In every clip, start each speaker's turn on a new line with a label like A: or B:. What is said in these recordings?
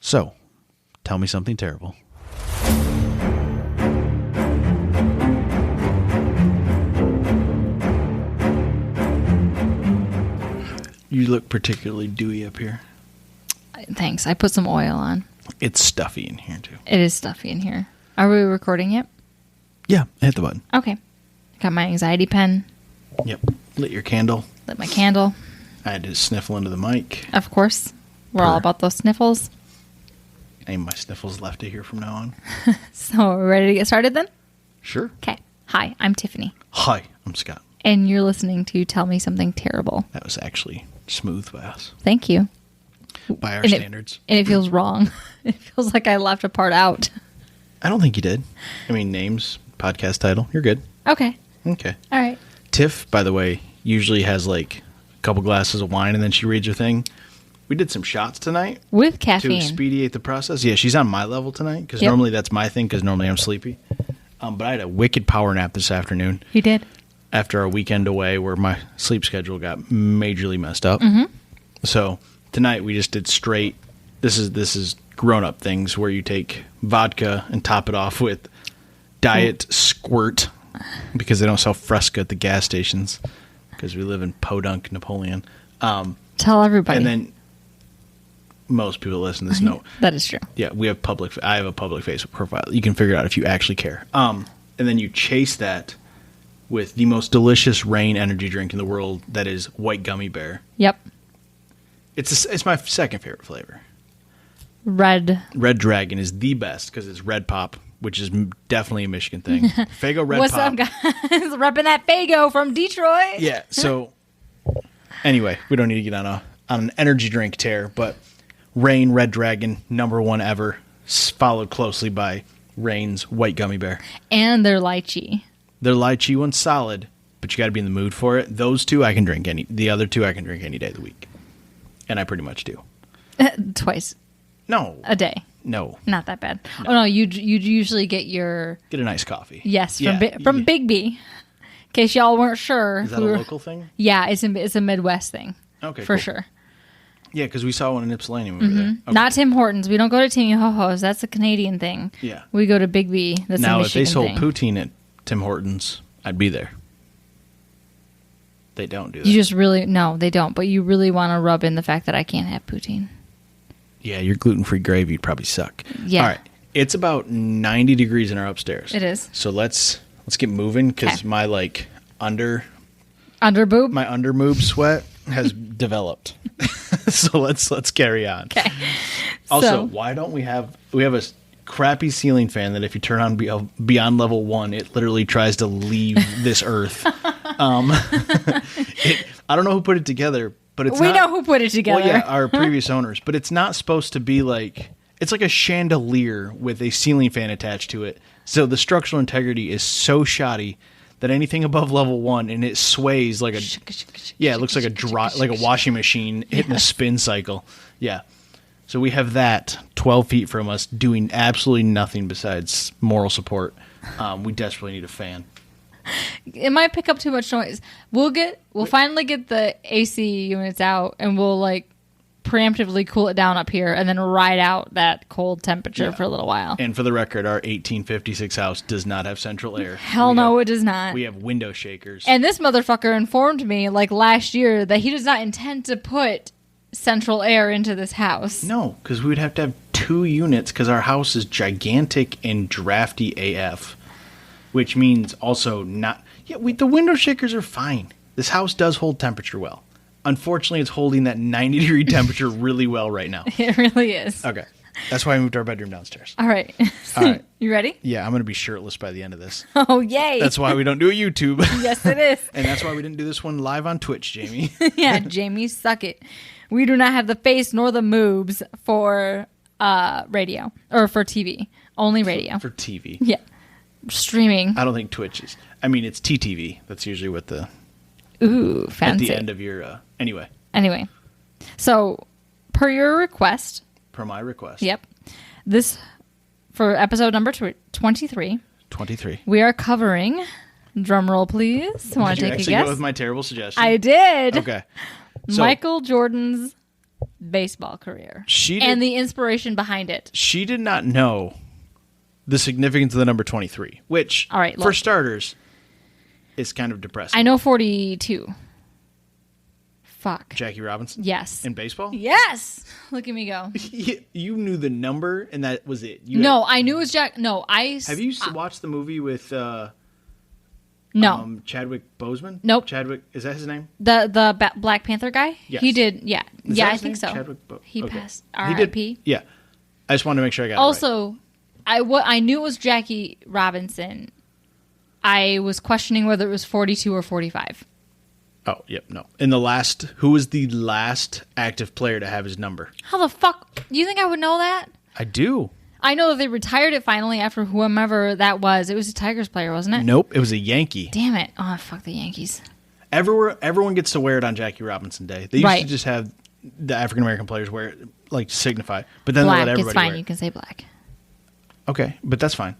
A: So, tell me something terrible. You look particularly dewy up here.
B: Thanks. I put some oil on.
A: It's stuffy in here, too.
B: It is stuffy in here. Are we recording yet?
A: Yeah, hit the button.
B: Okay. Got my anxiety pen.
A: Yep. Lit your candle.
B: Lit my candle.
A: I had to sniffle into the mic.
B: Of course. We're all about those sniffles.
A: Aim my sniffles left to here from now on.
B: So, we're ready to get started then?
A: Sure.
B: Okay. Hi, I'm Tiffany.
A: Hi, I'm Scott.
B: And you're listening to Tell Me Something Terrible.
A: That was actually smooth by us.
B: Thank you.
A: By our standards.
B: And it feels wrong. It feels like I left a part out.
A: I don't think you did. I mean, names, podcast title. You're good.
B: Okay.
A: Okay.
B: All right.
A: Tiff, by the way, usually has like a couple glasses of wine and then she reads her thing. We did some shots tonight.
B: With caffeine.
A: To expedite the process. Yeah, she's on my level tonight because normally that's my thing because normally I'm sleepy. But I had a wicked power nap this afternoon.
B: You did?
A: After our weekend away where my sleep schedule got majorly messed up.
B: Mm-hmm.
A: So tonight we just did straight. This is grown-up things where you take vodka and top it off with Diet Squirt because they don't sell Fresca at the gas stations because we live in Podunk, Napoleon.
B: Tell everybody.
A: And then most people listen to this know.
B: That is true.
A: Yeah, I have a public Facebook profile. You can figure it out if you actually care. And then you chase that with the most delicious rain energy drink in the world that is White Gummy Bear.
B: Yep.
A: It's my second favorite flavor.
B: Red
A: Dragon is the best because it's Red Pop, which is definitely a Michigan thing. Fago Red
B: What's
A: Pop.
B: What's up, guys? Repping that Fago from Detroit.
A: Yeah, so anyway, we don't need to get on an energy drink tear, but Reign Red Dragon, #1 ever, followed closely by Reign's White Gummy Bear.
B: And their lychee.
A: Their lychee one's solid, but you got to be in the mood for it. Those two I can drink the other two I can drink any day of the week. And I pretty much do.
B: Twice.
A: No.
B: A day.
A: No.
B: Not that bad. No. Oh, no, you'd usually get a
A: nice coffee.
B: Yes, from Big B. In case y'all weren't sure.
A: Is that a local thing?
B: Yeah, it's a Midwest thing.
A: Okay,
B: for
A: cool.
B: sure.
A: Yeah, because we saw one in Ypsilanti when we were there. Okay.
B: Not Tim Hortons. We don't go to Timmy Ho-Ho's. That's a Canadian thing.
A: Yeah.
B: We go to Big B. That's a Michigan thing. Now, if they sold
A: poutine at Tim Hortons, I'd be there. They don't do that.
B: You just no, they don't. But you really want to rub in the fact that I can't have poutine.
A: Yeah, your gluten-free gravy would probably suck.
B: Yeah.
A: All right. It's about 90 degrees in our upstairs.
B: It is.
A: So let's get moving because my
B: underboob?
A: My underboob sweat has developed. So let's carry on.
B: Okay.
A: Also, why don't we have a crappy ceiling fan that if you turn on beyond level 1, it literally tries to leave this earth. I don't know who put it together, but we
B: know who put it together.
A: Well, yeah, our previous owners, but it's not supposed to be it's like a chandelier with a ceiling fan attached to it. So the structural integrity is so shoddy that anything above level 1 and it sways like it looks like a washing machine hitting a spin cycle. Yeah. So we have that 12 feet from us doing absolutely nothing besides moral support. We desperately need a fan.
B: It might pick up too much noise. We'll finally get the AC units out and we'll preemptively cool it down up here and then ride out that cold temperature for a little while.
A: And for the record, our 1856 house does not have central air.
B: Hell no, it does not.
A: We have window shakers.
B: And this motherfucker informed me last year that he does not intend to put central air into this house.
A: No, because we would have to have 2 units because our house is gigantic and drafty AF, which means also not... Yeah, the window shakers are fine. This house does hold temperature well. Unfortunately, it's holding that 90-degree temperature really well right now.
B: It really is.
A: Okay. That's why I moved our bedroom downstairs.
B: All right.
A: All right.
B: You ready?
A: Yeah, I'm going to be shirtless by the end of this.
B: Oh, yay.
A: That's why we don't do a YouTube.
B: Yes, it is.
A: And that's why we didn't do this one live on Twitch, Jamie.
B: Yeah, Jamie, suck it. We do not have the face nor the moves for radio or for TV. Only radio.
A: For TV.
B: Yeah. Streaming.
A: I don't think Twitch is. I mean, it's TTV. That's usually what the...
B: Ooh, fancy.
A: At the end of your... Anyway.
B: So, per your request...
A: Per my request.
B: Yep. This, for episode number 23.
A: 23.
B: We are covering... Drum roll, please. Want to take a guess?
A: Did you go with my terrible suggestion?
B: I did.
A: Okay. So,
B: Michael Jordan's baseball career.
A: She
B: and the inspiration behind it.
A: She did not know the significance of the number 23, which,
B: all right,
A: for starters, is kind of depressing.
B: I know 42. Fuck.
A: Jackie Robinson?
B: Yes.
A: In baseball?
B: Yes. Look at me go.
A: You knew the number, and that was it.
B: I knew it was Jack. No,
A: Have you watched the movie with
B: no
A: Chadwick Boseman?
B: Nope.
A: Chadwick, is that his name?
B: The Black Panther guy?
A: Yes.
B: He did, yeah.
A: Is
B: yeah,
A: that
B: I
A: his
B: think
A: name?
B: so.
A: Chadwick
B: he
A: okay.
B: passed.
A: He did.
B: R.I.P.
A: Yeah. I just wanted to make sure I got it right.
B: Also, I knew it was Jackie Robinson. I was questioning whether it was 42 or 45.
A: Oh, yep, no. Who was the last active player to have his number?
B: How the fuck? You think I would know that?
A: I do.
B: I know that they retired it finally after whomever that was. It was a Tigers player, wasn't it?
A: Nope, it was a Yankee.
B: Damn it. Oh, fuck the Yankees.
A: Everyone gets to wear it on Jackie Robinson Day. They used
B: Right.
A: to just have the African American players wear it, like, to signify. But then
B: Black,
A: they let everybody
B: it's fine.
A: wear it.
B: You can say black.
A: Okay, but that's fine.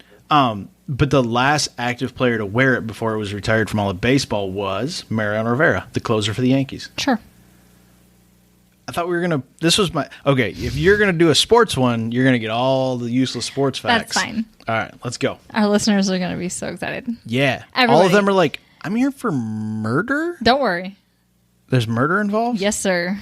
A: But the last active player to wear it before it was retired from all of baseball was Mariano Rivera, the closer for the Yankees.
B: Sure.
A: I thought we were going to... This was my... Okay, if you're going to do a sports one, you're going to get all the useless sports facts.
B: That's fine.
A: All right, let's go.
B: Our listeners are going to be so excited.
A: Yeah.
B: Everybody.
A: All of them are like, I'm here for murder?
B: Don't worry.
A: There's murder involved?
B: Yes, sir.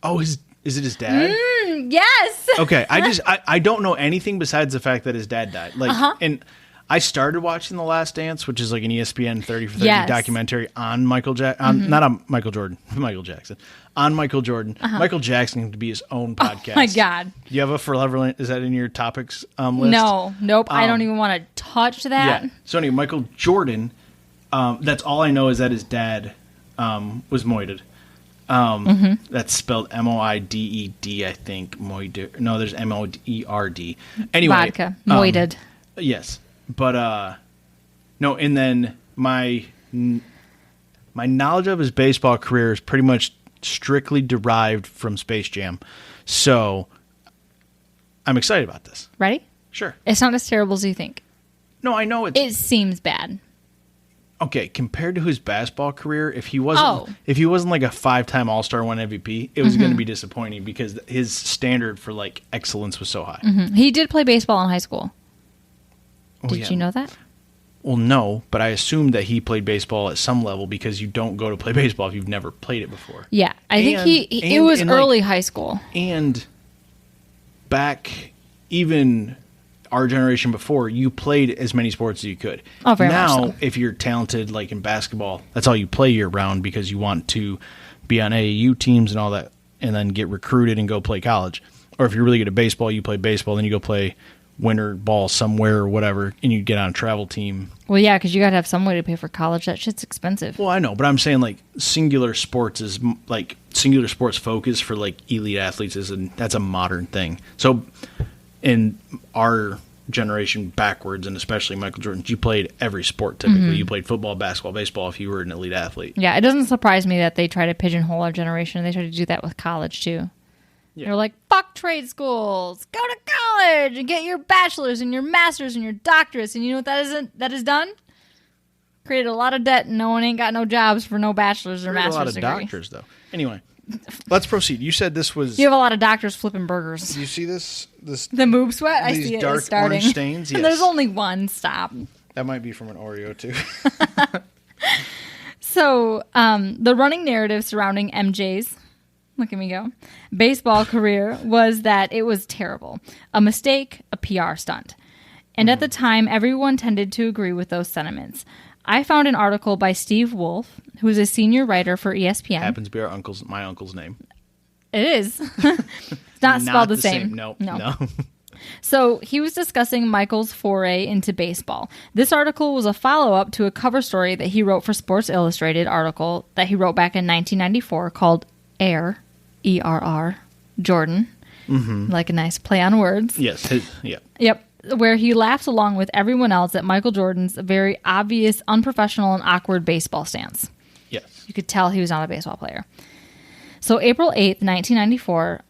A: Oh, is it his dad?
B: Yes.
A: Okay, I don't know anything besides the fact that his dad died. Like, and I started watching The Last Dance, which is like an ESPN 30 for 30 documentary on Michael Jackson, not on Michael Jordan, Michael Jackson, on Michael Jordan. Michael Jackson to be his own podcast.
B: Oh my God.
A: Do you have a forever? Is that in your topics list?
B: No, nope. I don't even want to touch that.
A: Yeah. So anyway, Michael Jordan. That's all I know is that his dad was moided. That's spelled Moided, I think. Moided. No, there's Moerd. Anyway,
B: Vodka. Moided.
A: Yes, but no. And then my knowledge of his baseball career is pretty much strictly derived from Space Jam. So I'm excited about this.
B: Ready?
A: Sure.
B: It's not as terrible as you think.
A: No, I know it's...
B: It seems bad.
A: Okay, compared to his basketball career, if he wasn't like a 5-time All-Star, 1 MVP, it was going to be disappointing because his standard for like excellence was so high.
B: He did play baseball in high school.
A: Oh,
B: Did you know that?
A: Well, no, but I assumed that he played baseball at some level because you don't go to play baseball if you've never played it before.
B: Yeah, I think it was early high school.
A: And back even our generation before, you played as many sports as you could.
B: Oh, very
A: now,
B: much so.
A: if you're talented, like in basketball, that's all you play year round because you want to be on AAU teams and all that, and then get recruited and go play college. Or if you're really good at baseball, you play baseball, then you go play winter ball somewhere or whatever, and you get on a travel team.
B: Well, yeah, because you got to have some way to pay for college. That shit's expensive.
A: Well, I know, but I'm saying like singular sports focus for like elite athletes that's a modern thing. So in our generation backwards, and especially Michael Jordan, you played every sport typically. You played football, basketball, baseball if you were an elite athlete.
B: Yeah, it doesn't surprise me that they try to pigeonhole our generation. They try to do that with college too. Yeah. They're like, fuck trade schools. Go to college and get your bachelor's and your master's and your doctorates. And you know what that is done? Created a lot of debt and no one ain't got no jobs for no bachelor's or master's
A: a lot of
B: degree.
A: doctors, though. Anyway, let's proceed. You said this was...
B: You have a lot of doctors flipping burgers.
A: Do you see this?
B: The moob sweat? I see it.
A: Dark
B: It's starting.
A: orange stains? Yes.
B: There's only one. Stop.
A: That might be from an Oreo, too.
B: So, the running narrative surrounding MJ's, look at me go, baseball career was that it was terrible. A mistake, a PR stunt. And at the time, everyone tended to agree with those sentiments. I found an article by Steve Wolf, who is a senior writer for ESPN.
A: Happens to be my uncle's name.
B: It is. It's not spelled the same.
A: No.
B: So he was discussing Michael's foray into baseball. This article was a follow-up to a cover story that he wrote for Sports Illustrated article that he wrote back in 1994 called Air, E-R-R, Jordan. Like a nice play on words.
A: Yes.
B: Yep. Where he laughs along with everyone else at Michael Jordan's very obvious, unprofessional, and awkward baseball stance.
A: Yes.
B: You could tell he was not a baseball player. So April 8th, 1994,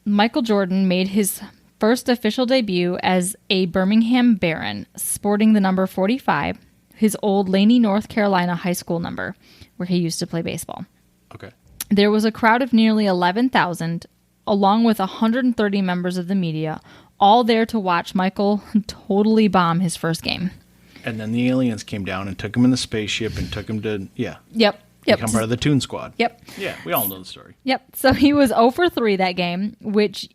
B: Michael Jordan made his first official debut as a Birmingham Baron, sporting the number 45, his old Laney, North Carolina high school number, where he used to play baseball.
A: Okay.
B: There was a crowd of nearly 11,000, along with 130 members of the media, all there to watch Michael totally bomb his first game.
A: And then the aliens came down and took him in the spaceship and took him to,
B: Yep.
A: become part of the Toon Squad.
B: Yep.
A: Yeah, we all know the story.
B: Yep. So he was 0 for 3 that game, which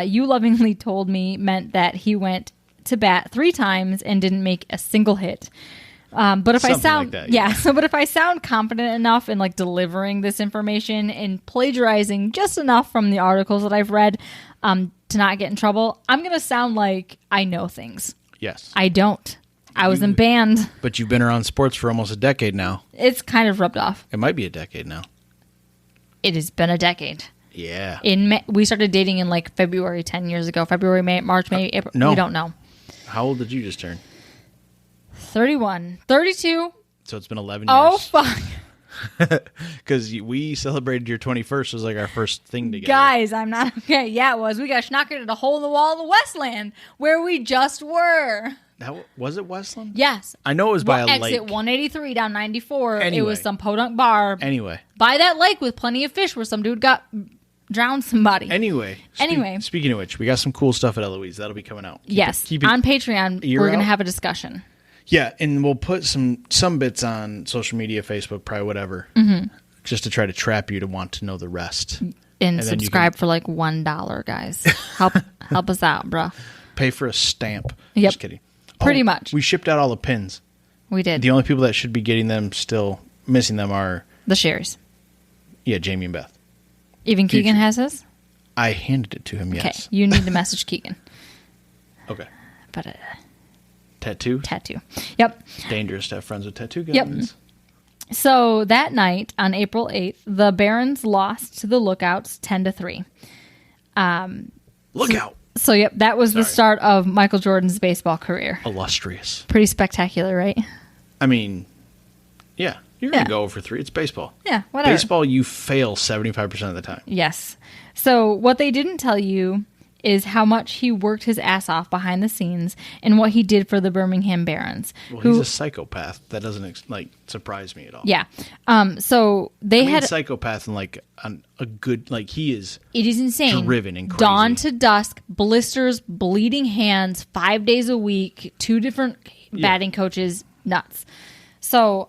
B: you lovingly told me meant that he went to bat 3 times and didn't make a single hit. But if
A: Something
B: I sound,
A: like that, yeah.
B: but if I sound confident enough in like delivering this information and plagiarizing just enough from the articles that I've read to not get in trouble, I'm going to sound like I know things.
A: Yes.
B: I don't. I was in band.
A: But you've been around sports for almost a decade now.
B: It's kind of rubbed off.
A: It might be a decade now.
B: It has been a decade.
A: Yeah.
B: In May, we started dating in like February 10 years ago. February, May, March, May, April.
A: No.
B: We don't know.
A: How old did you just turn?
B: 31. 32.
A: So it's been 11 years.
B: Oh, fuck.
A: Because we celebrated your 21st was like our first thing together.
B: Guys, I'm not okay. Yeah, it was. We got schnockered at a hole in the wall of the Westland where we just were.
A: Was it Westland?
B: Yes.
A: I know it was by a
B: Exit
A: lake.
B: 183 down 94.
A: Anyway.
B: It was some podunk bar
A: Anyway.
B: by that lake with plenty of fish where some dude got drowned somebody.
A: Anyway. Speaking of which, we got some cool stuff at Eloise. That'll be coming out.
B: Keep it on Patreon, we're going to have a discussion.
A: Yeah, and we'll put some bits on social media, Facebook, probably whatever, just to try to trap you to want to know the rest.
B: And subscribe for like $1, guys. Help us out, bro.
A: Pay for a stamp.
B: Yep.
A: Just kidding.
B: Pretty much.
A: We shipped out all the pins.
B: We did.
A: The only people that should be getting them still missing them are
B: the Sherrys.
A: Yeah, Jamie and Beth.
B: Even Keegan has his?
A: I handed it to him, yes.
B: Okay, you need to message Keegan.
A: Okay.
B: But
A: Tattoo?
B: Tattoo. Yep.
A: Dangerous to have friends with tattoo guns.
B: Yep. So that night, on April 8th, the Barons lost to the Lookouts 10-3.
A: Lookout!
B: So, yep, that was the start of Michael Jordan's baseball career.
A: Illustrious.
B: Pretty spectacular, right?
A: I mean, yeah. You're going to go over 3. It's baseball.
B: Yeah, whatever.
A: Baseball, you fail 75% of the time.
B: Yes. So what they didn't tell you is how much he worked his ass off behind the scenes and what he did for the Birmingham Barons.
A: Well, he's a psychopath. That doesn't surprise me at all.
B: Yeah. So they had
A: psychopath and like a good, like he is.
B: It is insane.
A: Driven and crazy.
B: Dawn to dusk, blisters, bleeding hands, 5 days a week, 2 different batting coaches, nuts. So,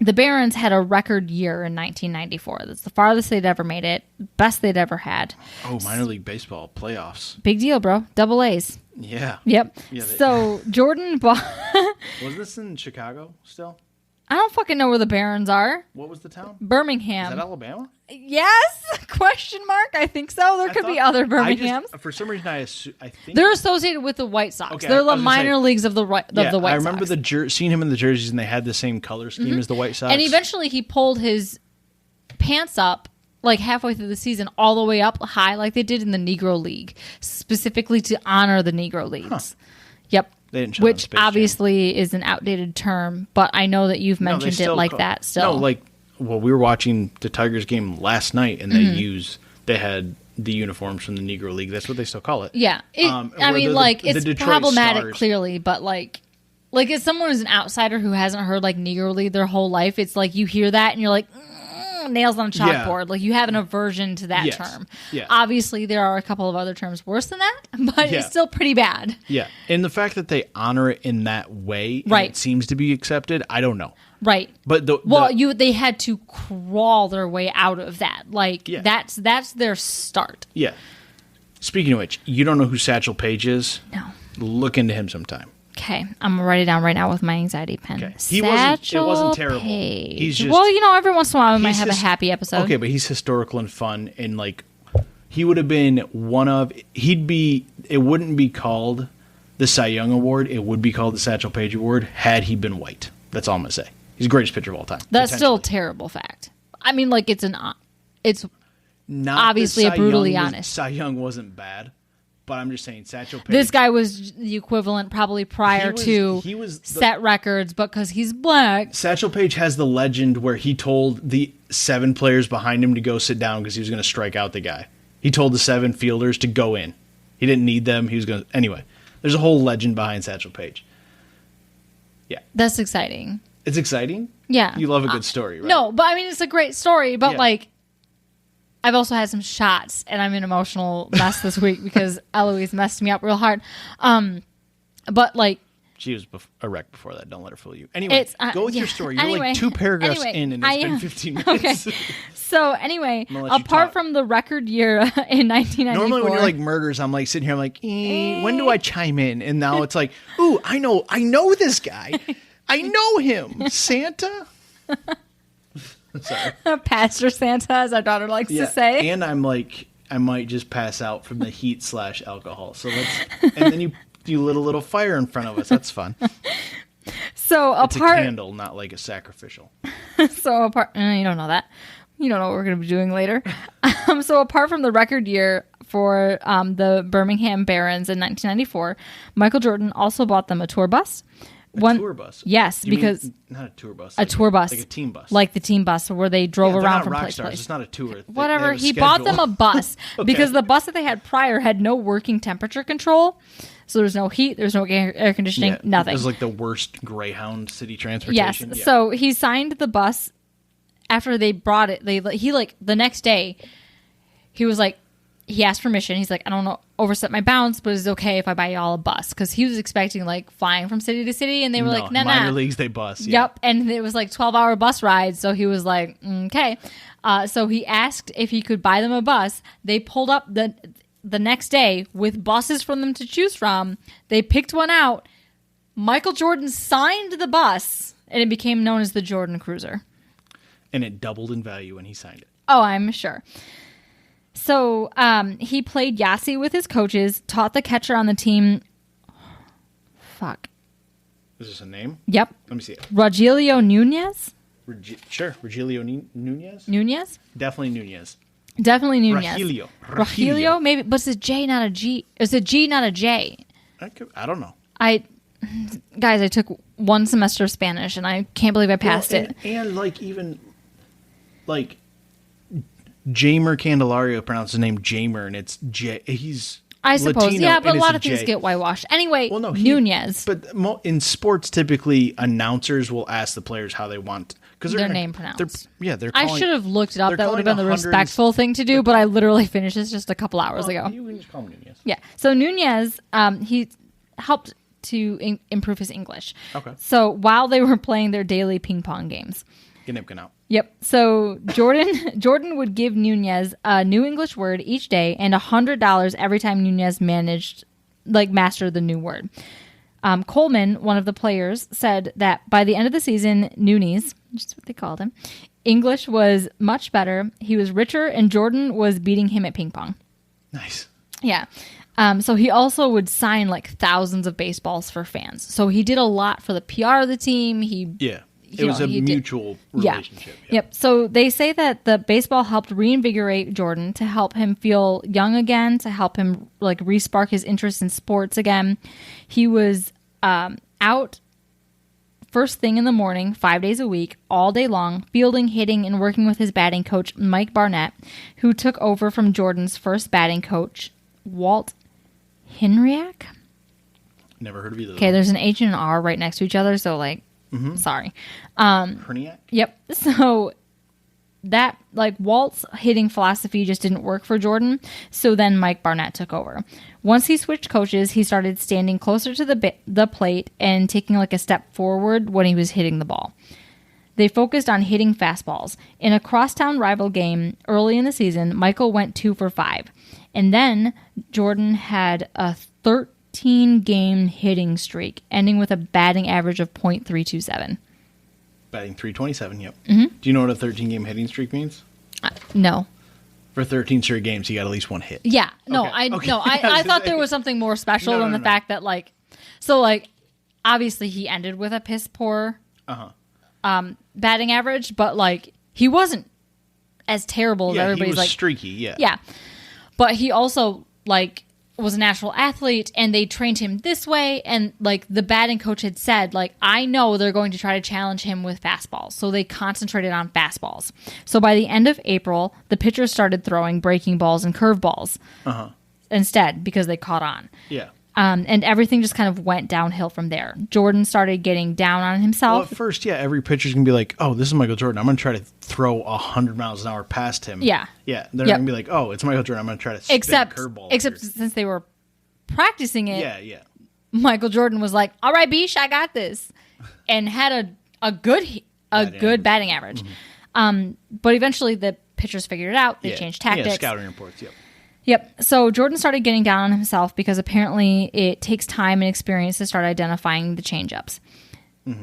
B: the Barons had a record year in 1994. That's the farthest they'd ever made it, best they'd ever had.
A: Oh, minor league baseball playoffs.
B: Big deal, bro. Double A's.
A: Yeah.
B: Yep. Yeah, so Jordan bought...
A: Was this in Chicago still?
B: I don't fucking know where the Barons are.
A: What was the town?
B: Birmingham.
A: Is that Alabama?
B: Yes? Question mark? I think so. There could be other Birminghams.
A: For some reason, I think
B: they're associated with the White Sox.
A: Okay,
B: they're the minor leagues of the White Sox.
A: I remember seeing him in the jerseys, and they had the same color scheme as the White Sox.
B: And eventually, he pulled his pants up like halfway through the season, all the way up high, like they did in the Negro League, specifically to honor the Negro Leagues.
A: Huh.
B: Yep.
A: Which
B: obviously is an outdated term, but I know that you've mentioned it like that still.
A: No, we were watching the Tigers game last night, and they had the uniforms from the Negro League. That's what they still call it.
B: Yeah. It's problematic Stars. Clearly, but like as someone who's an outsider who hasn't heard like Negro League their whole life, it's like you hear that and you're like, nails on a chalkboard. Like you have an aversion to that term.
A: Yeah.
B: Obviously, there are a couple of other terms worse than that, but it's still pretty bad.
A: Yeah. And the fact that they honor it in that way,
B: right,
A: it seems to be accepted. I don't know.
B: Right.
A: But
B: they had to crawl their way out of that. Like that's their start.
A: Yeah. Speaking of which, you don't know who Satchel Paige is?
B: No.
A: Look into him sometime.
B: Okay, I'm gonna write it down right now with my anxiety pen.
A: Okay. It wasn't terrible.
B: Page.
A: He's just,
B: every once in a while we might have a happy episode.
A: Okay, but he's historical and fun, and like he would have been it wouldn't be called the Cy Young Award, it would be called the Satchel Paige Award had he been white. That's all I'm gonna say. He's the greatest pitcher of all time.
B: That's still a terrible fact. I mean, like it's not obviously a brutally honest.
A: Cy Young wasn't bad. But I'm just saying, Satchel Paige.
B: This guy was the equivalent probably prior to set records, but because he's black.
A: Satchel Paige has the legend where he told the 7 players behind him to go sit down because he was going to strike out the guy. He told the 7 fielders to go in. He didn't need them. He was going to... Anyway, there's a whole legend behind Satchel Paige. Yeah.
B: That's exciting.
A: It's exciting?
B: Yeah.
A: You love a good story, right?
B: No, but I mean, it's a great story, but like... I've also had some shots, and I'm in an emotional mess this week because Eloise messed me up real hard. But like,
A: she was a wreck before that. Don't let her fool you. Anyway, go with your story. You're like 2 paragraphs in, and it's been 15 minutes.
B: Okay. So anyway, apart from the record year in 1994.
A: Normally when you're like murders, I'm like sitting here, I'm like, when do I chime in? And now it's like, ooh, I know this guy. I know him. Santa? Sorry.
B: Pastor Santa, as our daughter likes to say.
A: And I'm like, I might just pass out from the heat / alcohol. So and then you lit a little fire in front of us. That's fun.
B: So
A: it's a candle, not like a sacrificial.
B: So you don't know that. You don't know what we're going to be doing later. So apart from the record year for the Birmingham Barons in 1994, Michael Jordan also bought them a tour bus.
A: Tour bus?
B: Yes, because...
A: not a tour bus.
B: A tour bus.
A: Like a team bus.
B: Like the team bus where they drove around from place to place.
A: It's not a tour.
B: Whatever. He bought them a bus because the bus that they had prior had no working temperature control. So there's no heat, there's no air conditioning, nothing.
A: It was like the worst Greyhound city transportation.
B: Yes. Yeah. So he signed the bus after they brought it. The next day, he was like, he asked permission. He's like, I don't know, overstep my bounds, but it's okay if I buy y'all a bus. Because he was expecting like flying from city to city, and they were like, nah.
A: Minor leagues, they bus. Yeah.
B: Yep. And it was like 12-hour bus rides. So he was like, okay. So he asked if he could buy them a bus. They pulled up the next day with buses for them to choose from. They picked one out. Michael Jordan signed the bus, and it became known as the Jordan Cruiser.
A: And it doubled in value when he signed it.
B: Oh, I'm sure. So he played Yahtzee with his coaches, taught the catcher on the team. Fuck.
A: Is this a name?
B: Yep.
A: Let me see it.
B: Rogelio Nunez?
A: Sure. Rogelio Nunez?
B: Nunez?
A: Definitely Nunez.
B: Definitely Nunez.
A: Rogelio.
B: Maybe, but it's a J, not a G. It's a G, not a J.
A: I don't know.
B: Guys, I took 1 semester of Spanish, and I can't believe I passed it.
A: And like even like Jamer Candelario pronounced his name Jamer, and it's J. He's
B: I suppose,
A: Latino,
B: yeah, but a lot of
A: J.
B: things get whitewashed. Anyway, Nunez.
A: But in sports, typically announcers will ask the players how they want because
B: their name pronounced.
A: I
B: should have looked it up. That would have been the respectful thing to do, but I literally finished this just a couple hours ago.
A: You can just call him Nunez.
B: Yeah. So Nunez, he helped to improve his English.
A: Okay.
B: So while they were playing their daily ping pong games.
A: Get out.
B: Yep. So Jordan would give Nunez a new English word each day and $100 every time Nunez mastered the new word. Coleman, one of the players, said that by the end of the season, Nunez, which is what they called him, English was much better. He was richer, and Jordan was beating him at ping pong.
A: Nice.
B: Yeah. So he also would sign like thousands of baseballs for fans. So he did a lot for the PR of the team. It was a mutual relationship. Yeah. Yep. So they say that the baseball helped reinvigorate Jordan to help him feel young again, to help him like re-spark his interest in sports again. He was out first thing in the morning, 5 days a week, all day long, fielding, hitting, and working with his batting coach, Mike Barnett, who took over from Jordan's first batting coach, Walt Henriak.
A: Never heard of either.
B: Okay, there's an H and an R right next to each other, so like, sorry.
A: Herniak?
B: Yep. So that, like, Walt's hitting philosophy just didn't work for Jordan, so then Mike Barnett took over. Once he switched coaches, he started standing closer to the plate and taking, like, a step forward when he was hitting the ball. They focused on hitting fastballs. In a crosstown rival game early in the season, Michael went 2 for 5. And then Jordan had a 13-game hitting streak, ending with a batting average of .327.
A: Batting .327, yep. Mm-hmm. Do you know what a 13-game hitting streak means?
B: No.
A: For 13 straight games, he got at least 1 hit.
B: Yeah. No,
A: Okay.
B: I thought there was something more special than the fact that, like... So, like, obviously he ended with a piss-poor batting average, but, like, he wasn't as terrible as everybody's, like...
A: he was streaky, yeah.
B: Yeah. But he also, like... was a natural athlete, and they trained him this way, and like the batting coach had said, like, I know they're going to try to challenge him with fastballs, so they concentrated on fastballs. So by the end of April, the pitchers started throwing breaking balls and curveballs instead because they caught on.
A: Yeah.
B: And everything just kind of went downhill from there. Jordan started getting down on
A: Well,
B: himself.
A: at first, yeah, every pitcher's going to be like, oh, this is Michael Jordan. I'm going to try to throw 100 miles an hour past him.
B: Yeah.
A: Yeah. They're
B: Yep.
A: going to be like, oh, it's Michael Jordan. I'm going to try to spin
B: Except
A: a curveball.
B: since they were practicing it,
A: Yeah.
B: Michael Jordan was like, all right, Beesh, I got this. And had a good batting average. But eventually the pitchers figured it out. They changed tactics.
A: Yeah, scouting reports, yep.
B: Yep. So Jordan started getting down on himself because apparently it takes time and experience to start identifying the changeups.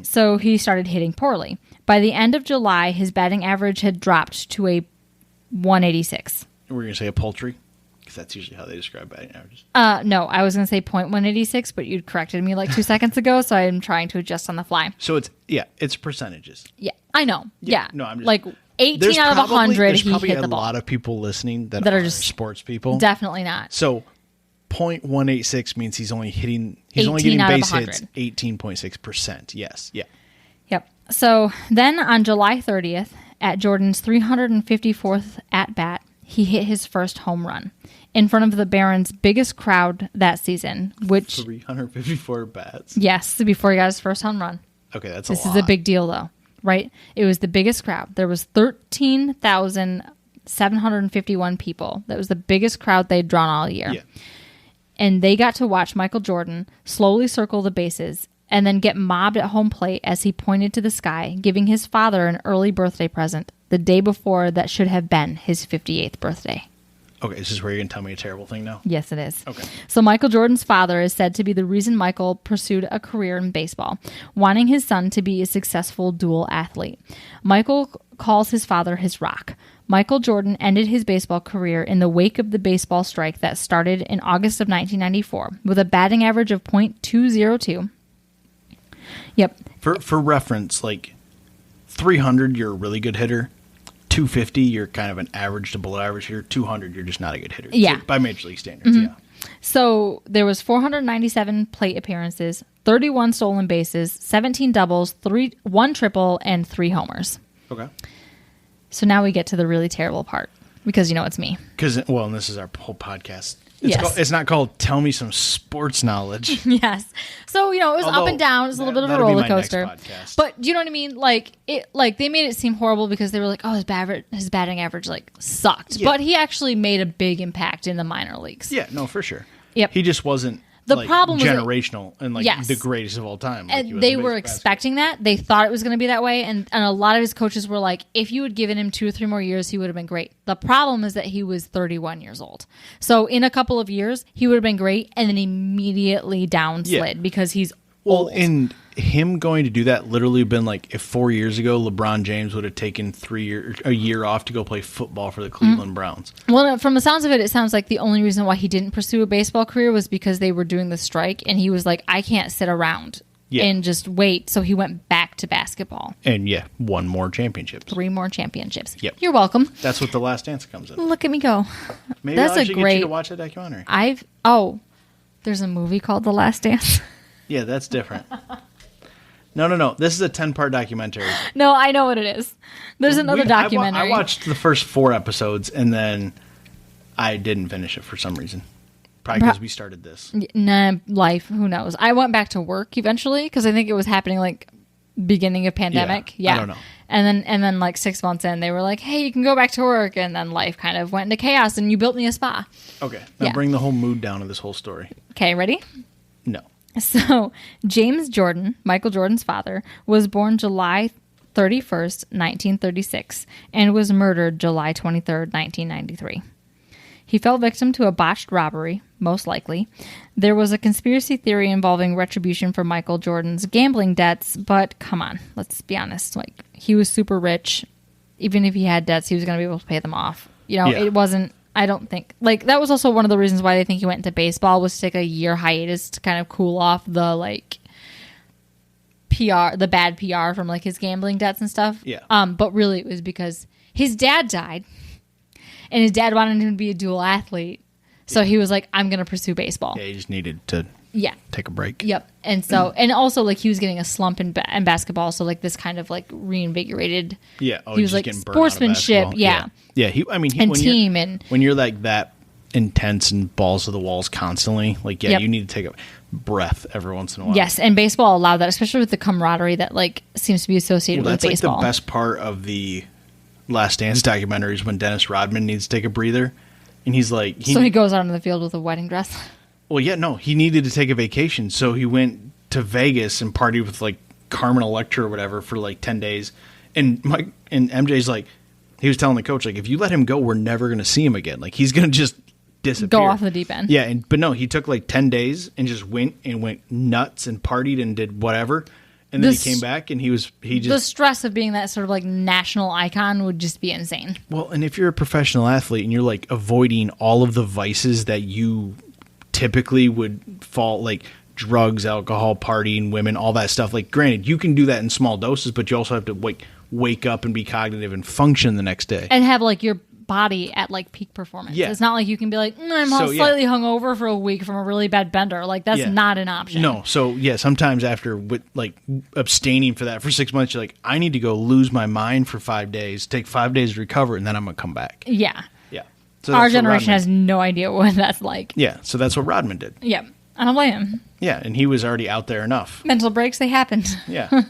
B: So he started hitting poorly. By the end of July, his batting average had dropped to a 186.
A: We're going to say a poultry, because that's usually how they describe batting averages.
B: No, I was going to say .186, but you'd corrected me like 2 seconds ago, so I'm trying to adjust on the fly.
A: So it's percentages.
B: Yeah, I know. Yeah.
A: No, I'm just...
B: Like 18 out of 100,
A: there's
B: he
A: probably
B: hit the
A: a
B: ball.
A: lot of people listening that
B: That are
A: are
B: just
A: sports people.
B: Definitely not.
A: So 0.186 means he's only
B: 18
A: getting
B: out of
A: base
B: 100.
A: hits 18.6%. Yes. Yeah.
B: Yep. So then on July 30th, at Jordan's 354th at-bat, he hit his first home run in front of the Barons' biggest crowd that season, which...
A: 354 bats.
B: Yes, before he got his first home run.
A: Okay, that's
B: This
A: a lot.
B: is a big deal, though, right? It was the biggest crowd. There was 13,751 people. That was the biggest crowd they'd drawn all year.
A: Yeah.
B: And they got to watch Michael Jordan slowly circle the bases and then get mobbed at home plate as he pointed to the sky, giving his father an early birthday present the day before that should have been his 58th birthday.
A: Okay, this is where you're going to tell me a terrible thing now?
B: Yes, it is.
A: Okay.
B: So Michael Jordan's father is said to be the reason Michael pursued a career in baseball, wanting his son to be a successful dual athlete. Michael calls his father his rock. Michael Jordan ended his baseball career in the wake of the baseball strike that started in August of 1994 with a batting average of .202. Yep.
A: For reference, like 300, you're a really good hitter. 250, you're kind of an average to below average hitter. 200, you're just not a good hitter.
B: Yeah.
A: By Major League standards, yeah.
B: So there was 497 plate appearances, 31 stolen bases, 17 doubles, 1 triple, and 3 homers.
A: Okay.
B: So now we get to the really terrible part because it's me.
A: Well, and this is our whole podcast.
B: Yes.
A: It's not called Tell Me Some Sports Knowledge.
B: Yes. So, it was up and down. It was a little bit of a roller coaster.
A: Podcast.
B: But you know what I mean? Like they made it seem horrible because they were like, oh, his batting average like sucked.
A: Yeah.
B: But he actually made a big impact in the minor leagues.
A: Yeah, no, for sure.
B: Yep.
A: He just wasn't
B: The problem was that-
A: generational and
B: Yes.
A: the greatest of all time. Like he
B: And
A: was
B: they
A: in
B: were
A: basketball.
B: expecting that. They thought it was going to be that way. And a lot of his coaches were like, if you had given him 2 or 3 more years, he would have been great. The problem is that he was 31 years old. So in a couple of years, he would have been great and then immediately downslid because he's old.
A: Well, and him going to do that literally been like if 4 years ago LeBron James would have taken a year off to go play football for the Cleveland Browns.
B: Well, from the sounds of it, it sounds like the only reason why he didn't pursue a baseball career was because they were doing the strike, and he was like, I can't sit around and just wait. So he went back to basketball.
A: And won more championships.
B: 3 more championships.
A: Yep.
B: You're welcome.
A: That's what The Last Dance comes in.
B: Look at me go.
A: Maybe
B: That's
A: I'll
B: a
A: actually get
B: great-
A: you to watch that documentary.
B: There's a movie called The Last Dance.
A: Yeah, that's different. No. This is a 10-part documentary.
B: No, I know what it is. There's another documentary.
A: I watched the first 4 episodes, and then I didn't finish it for some reason. Probably because we started this.
B: Nah, life. Who knows? I went back to work eventually because I think it was happening like beginning of pandemic.
A: Yeah,
B: Yeah.
A: I don't know.
B: And then like 6 months in, they were like, "Hey, you can go back to work." And then life kind of went into chaos, and you built me a spa.
A: Okay, now
B: Yeah.
A: bring the whole mood down of this whole story.
B: Okay, ready?
A: No.
B: So, James Jordan, Michael Jordan's father, was born July 31st, 1936, and was murdered July 23rd, 1993. He fell victim to a botched robbery, most likely. There was a conspiracy theory involving retribution for Michael Jordan's gambling debts, but come on, let's be honest. Like, he was super rich. Even if he had debts, he was going to be able to pay them off. It wasn't... I don't think that was also one of the reasons why they think he went into baseball was to take a year hiatus to kind of cool off the PR, the bad PR from like his gambling debts and stuff.
A: Yeah.
B: But really it was because his dad died and his dad wanted him to be a dual athlete. So he was like, I'm going to pursue baseball.
A: Yeah, he just needed to take a break.
B: Yep. And so, and also like he was getting a slump in basketball. So like this kind of like reinvigorated.
A: Yeah.
B: He was
A: just
B: like
A: getting burned out of
B: sportsmanship.
A: basketball.
B: Yeah.
A: Yeah.
B: And team and
A: when you're like that intense and balls to the walls constantly. Like, yeah,
B: Yep.
A: you need to take a breath every once in a while.
B: Yes, and baseball allowed that, especially with the camaraderie that like seems to be associated
A: Well,
B: with
A: that's
B: baseball.
A: like the best part of the Last Dance documentary is when Dennis Rodman needs to take a breather, and he's like,
B: So he goes out on the field with a wedding dress.
A: well, yeah, no, he needed to take a vacation, so he went to Vegas and partied with like Carmen Electra or whatever for like 10 days, and MJ's like, he was telling the coach, like, if you let him go, we're never going to see him again. Like, he's going to just disappear.
B: Go off the deep end.
A: Yeah, but no, he took like 10 days and just went nuts and partied and did whatever. And then he came back and
B: the stress of being that sort of like national icon would just be insane.
A: Well, and if you're a professional athlete and you're like avoiding all of the vices that you typically would fall, like drugs, alcohol, partying, women, all that stuff, like granted, you can do that in small doses, but you also have to wake up and be cognitive and function the next day.
B: And have like your body at like peak performance.
A: Yeah.
B: It's not like you can be like, I'm slightly hungover for a week from a really bad bender. Like that's not an option.
A: No. So yeah, sometimes after with like abstaining for that for 6 months, you're like, I need to go lose my mind for 5 days, take 5 days to recover, and then I'm gonna come back.
B: Yeah.
A: Yeah. So
B: our generation has no idea what that's like.
A: Yeah. So that's what Rodman did.
B: Yeah. I don't blame him.
A: Yeah, and he was already out there enough.
B: Mental breaks, they happened.
A: Yeah.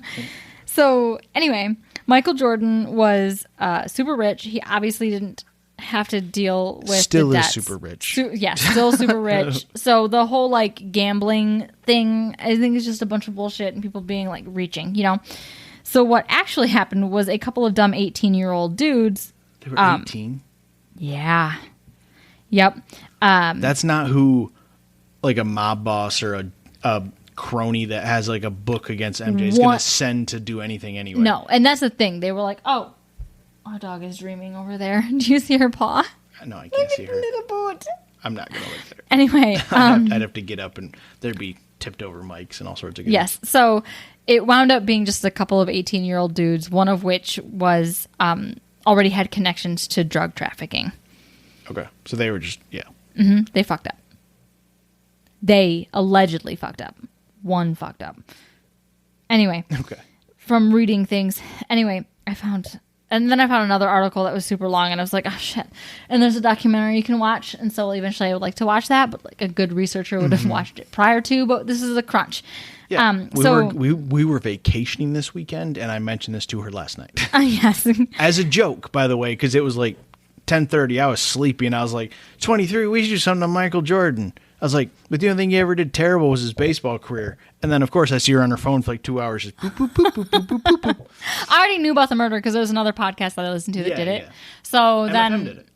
B: So anyway, Michael Jordan was super rich. He obviously didn't have to deal with
A: still
B: the
A: is
B: debts.
A: super rich.
B: Still super rich. So the whole like gambling thing, I think is just a bunch of bullshit and people being like reaching, you know. So what actually happened was a couple of dumb 18-year-old dudes.
A: They were 18?
B: Yeah. Yep.
A: That's not who, like a mob boss or a crony that has like a book against MJ is going to send to do anything anyway.
B: No, and that's the thing. They were like, oh, our dog is dreaming over there. Do you see her paw?
A: No, I can't see her.
B: Little boot.
A: I'm not going to look there.
B: Anyway.
A: I'd have to get up and there'd be tipped over mics and all sorts of good.
B: Yes. So it wound up being just a couple of 18-year-old dudes, one of which was already had connections to drug trafficking.
A: Okay. So they were just, yeah.
B: Mm-hmm. They fucked up. They allegedly fucked up. One fucked up. Anyway.
A: Okay.
B: From reading things. Anyway, I found another article that was super long, and I was like, oh, shit. And there's a documentary you can watch, and so eventually I would like to watch that, but like a good researcher would have watched it prior to, but this is a crunch.
A: Yeah, we were vacationing this weekend, and I mentioned this to her last night.
B: Yes.
A: As a joke, by the way, because it was like 10:30. I was sleepy, and I was like, 23, we should do something to Michael Jordan. I was like, but the only thing he ever did terrible was his baseball career. And then, of course, I see her on her phone for like 2 hours. Just boop, boop, boop, boop, boop, boop, boop, boop.
B: I already knew about the murder because there was another podcast that I listened to that did it.
A: Yeah.
B: So
A: MFM
B: then,
A: did it.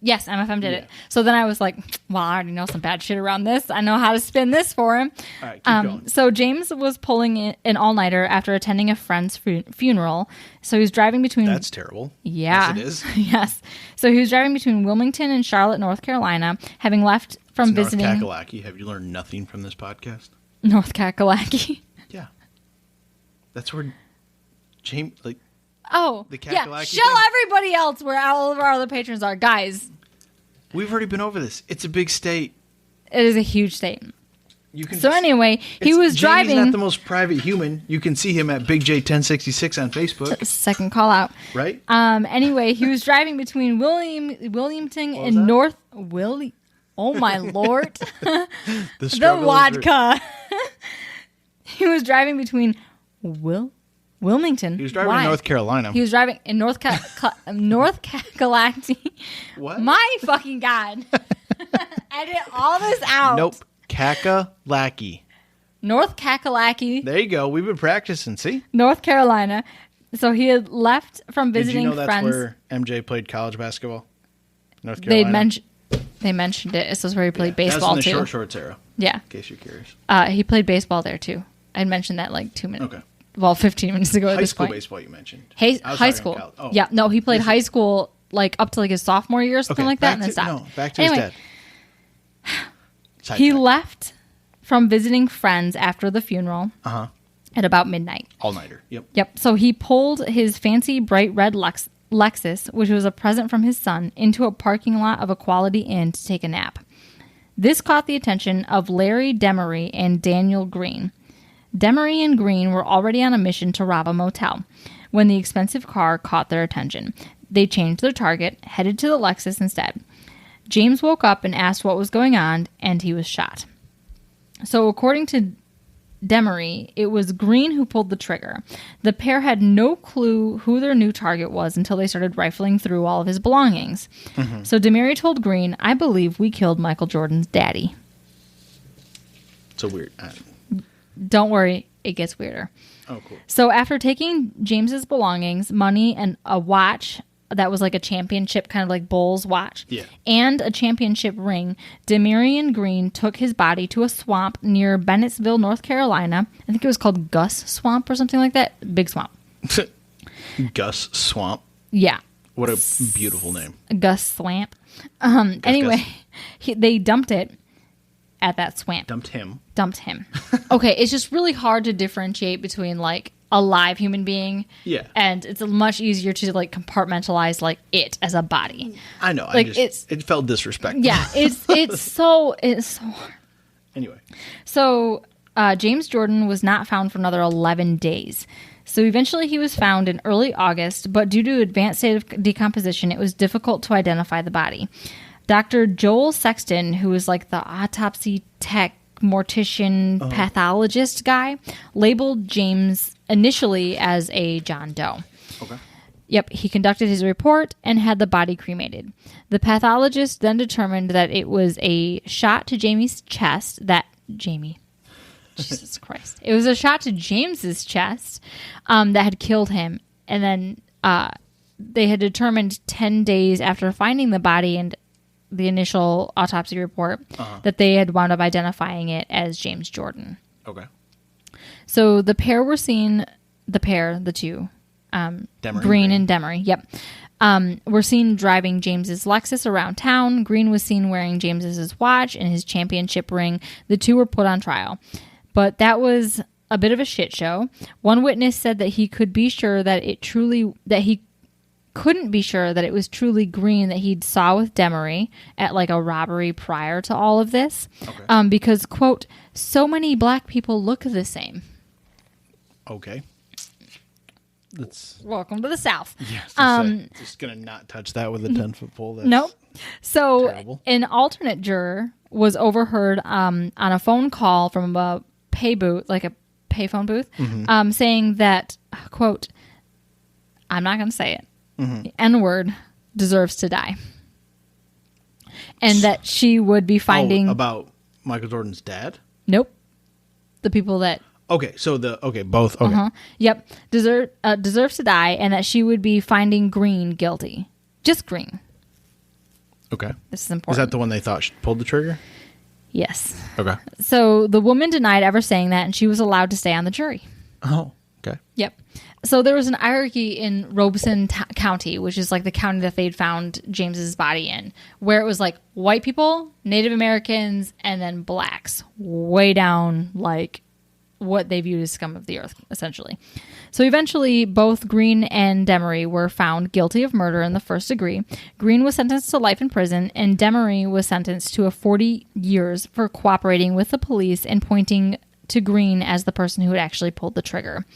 B: Yes, MFM did it. So then I was like, well, I already know some bad shit around this. I know how to spin this for him.
A: All right, keep going.
B: So James was pulling an all-nighter after attending a friend's funeral. So he was driving between...
A: That's terrible.
B: Yeah.
A: Yes, it is.
B: Yes. So he was driving between Wilmington and Charlotte, North Carolina, having left from visiting...
A: North Kakalaki. Have you learned nothing from this podcast?
B: North Kakalaki.
A: Yeah. That's where James... like.
B: Oh,
A: the
B: yeah.
A: Kakalaki
B: Show
A: thing.
B: everybody else where all of our other patrons are. Guys,
A: We've already been over this. It's a big state.
B: it is a huge state.
A: You can.
B: So anyway, he was
A: Jamie's
B: driving...
A: not the most private human. You can see him at Big J1066 on Facebook,
B: Second call out.
A: right?
B: Anyway, he was driving between Williamton
A: What was
B: and
A: that?
B: Oh my lord.
A: The
B: The
A: struggle is
B: vodka. He was driving between Wilmington.
A: He was driving
B: Why?
A: to North Carolina.
B: He was driving in North Kakalaki.
A: What?
B: My fucking god. Edit all this out.
A: Nope. Kakalaki.
B: North Kakalaki,
A: There you go. We've been practicing. See?
B: North Carolina. So he had left from
A: Did
B: visiting
A: you know that's
B: friends.
A: where MJ played college basketball? North
B: They
A: Carolina.
B: mentioned it. This is where he played
A: That was
B: baseball
A: in the
B: too.
A: short shorts era,
B: Yeah.
A: in case you're curious.
B: He played baseball there too. I mentioned that like 2 minutes.
A: Okay.
B: Well, 15 minutes ago at
A: High
B: this
A: school
B: point.
A: baseball you mentioned.
B: High
A: I was talking
B: school.
A: college. Oh.
B: Yeah. No, he played high school like up to like his sophomore year or something
A: Okay,
B: like that,
A: back
B: and then
A: to-
B: stopped.
A: No, back to
B: Anyway,
A: his dad.
B: he
A: Sidetrack.
B: left from visiting friends after the funeral
A: Uh-huh.
B: at about midnight.
A: All-nighter. Yep.
B: Yep. So he pulled his fancy bright red Lexus, which was a present from his son, into a parking lot of a Quality Inn to take a nap. This caught the attention of Larry Demery and Daniel Green. Demery and Green were already on a mission to rob a motel when the expensive car caught their attention. They changed their target, headed to the Lexus instead. James woke up and asked what was going on, and he was shot. So according to Demery, it was Green who pulled the trigger. The pair had no clue who their new target was until they started rifling through all of his belongings. Mm-hmm. So Demery told Green, "I believe we killed Michael Jordan's daddy."
A: So weird.
B: Don't worry, it gets weirder.
A: Oh, cool.
B: So after taking James's belongings, money, and a watch that was like a championship, kind of like Bulls watch, and a championship ring, Demery and Green took his body to a swamp near Bennettsville, North Carolina. I think it was called Gus Swamp or something like that. Big swamp.
A: Gus Swamp.
B: Yeah.
A: What a beautiful name.
B: Gus Swamp. Anyway, they dumped it at that swamp.
A: Dumped him.
B: Okay, it's just really hard to differentiate between like a live human being, and it's much easier to like compartmentalize like it as a body.
A: I know,
B: like
A: it felt disrespectful.
B: Yeah, it's so hard.
A: Anyway,
B: so James Jordan was not found for another 11 days. So eventually he was found in early August, but due to advanced state of decomposition, it was difficult to identify the body. Dr. Joel Sexton, who was like the autopsy tech mortician pathologist guy, labeled James initially as a John Doe.
A: Okay.
B: Yep, he conducted his report and had the body cremated. The pathologist then determined that it was a shot to Jamie's chest Jesus Christ. It was a shot to James's chest that had killed him. And then they had determined 10 days after finding the body and the initial autopsy report that they had wound up identifying it as James Jordan.
A: Okay.
B: So the pair were seen, the two, Green and Demery, were seen driving James's Lexus around town. Green was seen wearing James's watch and his championship ring. The two were put on trial. But that was a bit of a shit show. One witness said that he could be sure that he couldn't be sure that it was truly Green that he'd saw with Demery at like a robbery prior to all of this. Okay. Because, quote, "so many black people look the same."
A: Okay.
B: Welcome to the South.
A: Yeah, just going to not touch that with a 10-foot pole. That's
B: nope. So
A: terrible.
B: An alternate juror was overheard on a phone call from a payphone booth, saying that, quote, "I'm not going to say it. The N-word deserves to die." And that she would be finding...
A: about Michael Jordan's dad?
B: Nope. The people that...
A: Okay, so both. Okay.
B: Yep. Deserves to die, and that she would be finding Green guilty. Just Green.
A: Okay.
B: This is important.
A: Is that the one they thought pulled the trigger?
B: Yes.
A: Okay.
B: So the woman denied ever saying that, and she was allowed to stay on the jury.
A: Oh, okay.
B: Yep. So there was an hierarchy in Robeson County, which is like the county that they'd found James's body in, where it was like white people, Native Americans, and then blacks, way down like what they viewed as scum of the earth, essentially. So eventually, both Green and Demery were found guilty of murder in the first degree. Green was sentenced to life in prison, and Demery was sentenced to 40 years for cooperating with the police and pointing to Green as the person who had actually pulled the trigger.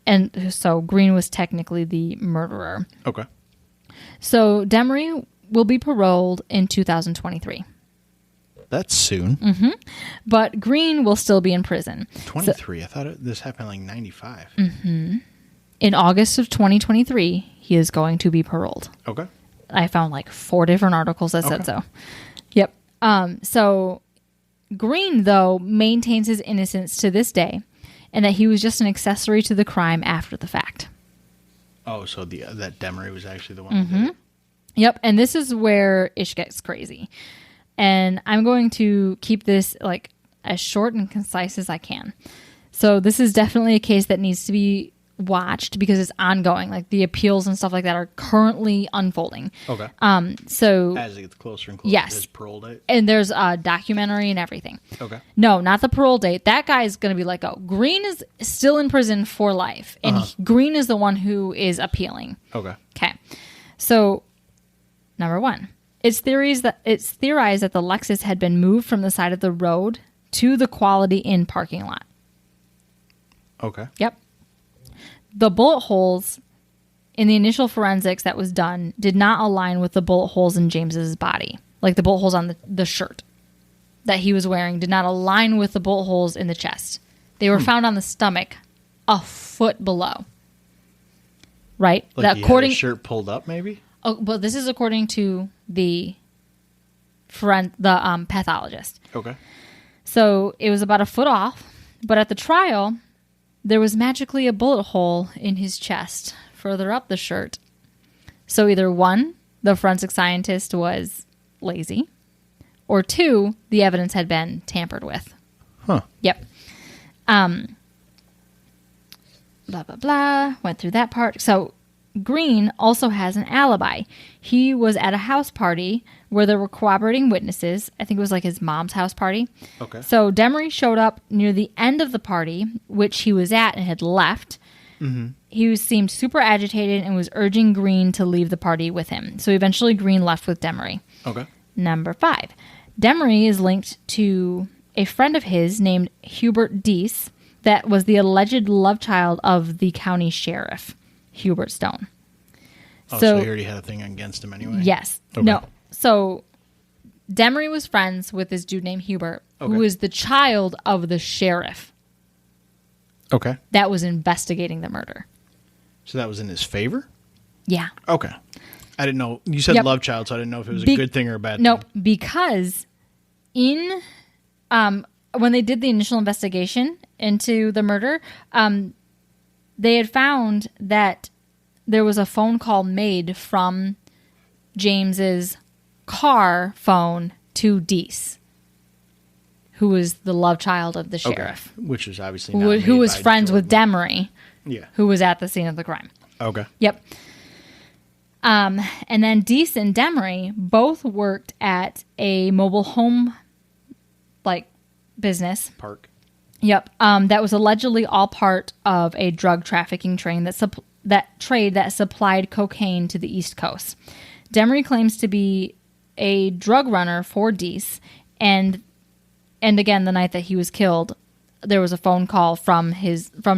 B: And so Green was technically the murderer.
A: Okay.
B: So Demery will be paroled in 2023.
A: That's soon.
B: Mm-hmm. But Green will still be in prison.
A: 23. So, I thought this happened like 95.
B: Mm-hmm. In August of 2023, he is going to be paroled.
A: Okay.
B: I found like 4 different articles that said so. Yep. So Green, though, maintains his innocence to this day, and that he was just an accessory to the crime after the fact.
A: Oh, so that Demery was actually the one who did it?
B: Yep. And this is where ish gets crazy. And I'm going to keep this like as short and concise as I can. So this is definitely a case that needs to be watched because it's ongoing. Like the appeals and stuff like that are currently unfolding.
A: Okay.
B: So
A: as it gets closer and closer
B: yes,
A: to his parole date.
B: And there's a documentary and everything.
A: Okay.
B: No, not the parole date. That guy is going to be like, oh, Green is still in prison for life, and Green is the one who is appealing.
A: Okay.
B: Okay. So, number 1. It's theorized that the Lexus had been moved from the side of the road to the Quality Inn parking lot.
A: Okay.
B: Yep. The bullet holes in the initial forensics that was done did not align with the bullet holes in James's body. like the bullet holes on the shirt that he was wearing did not align with the bullet holes in the chest. They were found on the stomach, a foot below. Right?
A: Like
B: that
A: he had his shirt pulled up, maybe?
B: Oh, but this is according to the pathologist.
A: Okay.
B: So it was about a foot off, but at the trial, there was magically a bullet hole in his chest further up the shirt. So either one, the forensic scientist was lazy, or two, the evidence had been tampered with.
A: Huh.
B: Yep. Blah, blah, blah. Went through that part. So Green also has an alibi. He was at a house party where there were corroborating witnesses. I think it was like his mom's house party.
A: Okay.
B: So Demery showed up near the end of the party, which he was at and had left. Mm-hmm. He seemed super agitated and was urging Green to leave the party with him. So eventually Green left with Demery.
A: Okay.
B: Number 5. Demery is linked to a friend of his named Hubert Deese that was the alleged love child of the county sheriff, Hubert Stone.
A: Oh, so he already had a thing against him anyway?
B: Yes. Okay. No. So Demery was friends with this dude named Hubert, who was the child of the sheriff.
A: Okay.
B: That was investigating the murder.
A: So that was in his favor?
B: Yeah.
A: Okay. I didn't know. You said love child, so I didn't know if it was a good thing or a bad thing.
B: Nope. Because in when they did the initial investigation into the murder, they had found that there was a phone call made from James's car phone to Deese, who was the love child of the sheriff.
A: Okay. Which was obviously not
B: who was friends with Demery, who was at the scene of the crime.
A: Okay.
B: Yep. And then Deese and Demery both worked at a mobile home business.
A: Park.
B: Yep. That was allegedly all part of a drug trafficking train that supplied cocaine to the East Coast. Demery claims to be a drug runner for Deese, and again, the night that he was killed, there was a phone call from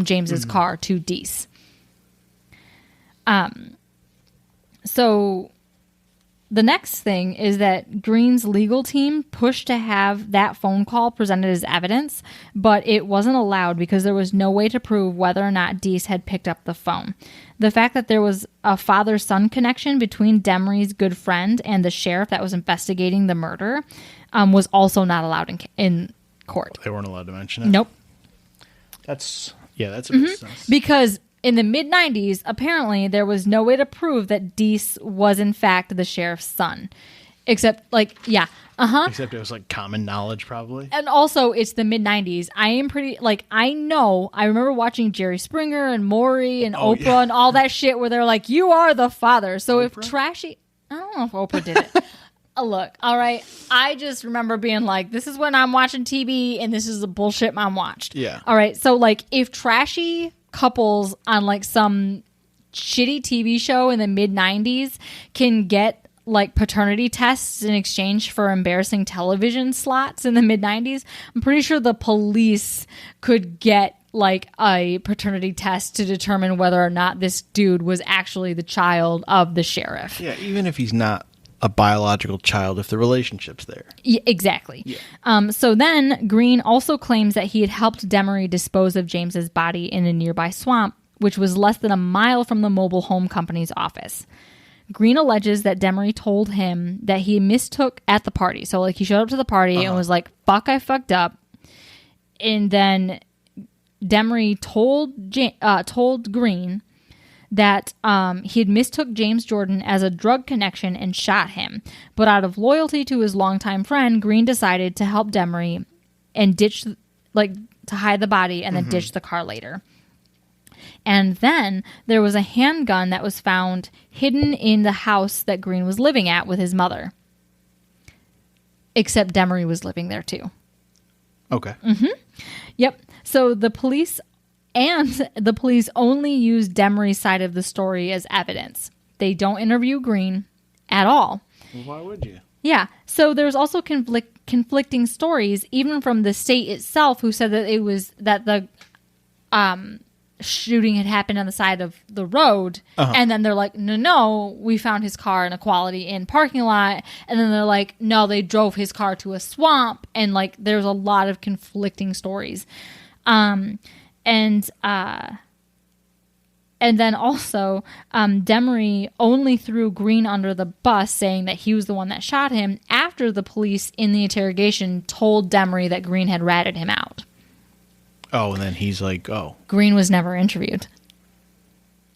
B: James's car to Deese. So the next thing is that Green's legal team pushed to have that phone call presented as evidence, but it wasn't allowed because there was no way to prove whether or not Deese had picked up the phone. The fact that there was a father-son connection between Demery's good friend and the sheriff that was investigating the murder was also not allowed in court.
A: They weren't allowed to mention it?
B: Nope.
A: That's a bit sus.
B: Because in the mid-90s, apparently, there was no way to prove that Deese was, in fact, the sheriff's son. Except,
A: Except it was, common knowledge, probably.
B: And also, it's the mid-90s. I am pretty, I remember watching Jerry Springer and Maury and Oprah and all that shit where they're like, you are the father. So
A: Oprah?
B: if trashy... I don't know if Oprah did it. Look, all right, I just remember being like, this is when I'm watching TV and this is the bullshit mom watched.
A: Yeah.
B: All right, so, if trashy couples on some shitty TV show in the mid 90s can get paternity tests in exchange for embarrassing television slots in the mid 90s, I'm pretty sure the police could get a paternity test to determine whether or not this dude was actually the child of the sheriff.
A: Yeah, even if he's not a biological child, if the relationship's there.
B: Yeah, exactly. Yeah. So then Green also claims that he had helped Demery dispose of James's body in a nearby swamp, which was less than a mile from the mobile home company's office. Green alleges that Demery told him that he mistook at the party. So he showed up to the party and was like, fuck, I fucked up. And then Demery told Green that he had mistook James Jordan as a drug connection and shot him. But out of loyalty to his longtime friend, Green decided to help Demery and ditch, to hide the body and then ditch the car later. And then there was a handgun that was found hidden in the house that Green was living at with his mother. Except Demery was living there too.
A: Okay.
B: Mm-hmm. Yep. So the police only use Demery's side of the story as evidence. They don't interview Green at all.
A: Well, why would you?
B: Yeah. So there's also conflicting stories, even from the state itself, who said that shooting had happened on the side of the road. And then they're like, no, we found his car in a Quality Inn parking lot. And then they're like, no, they drove his car to a swamp. And like, there's a lot of conflicting stories. And then also, Demery only threw Green under the bus, saying that he was the one that shot him, after the police in the interrogation told Demery that Green had ratted him out.
A: Oh, and then he's like, oh.
B: Green was never interviewed.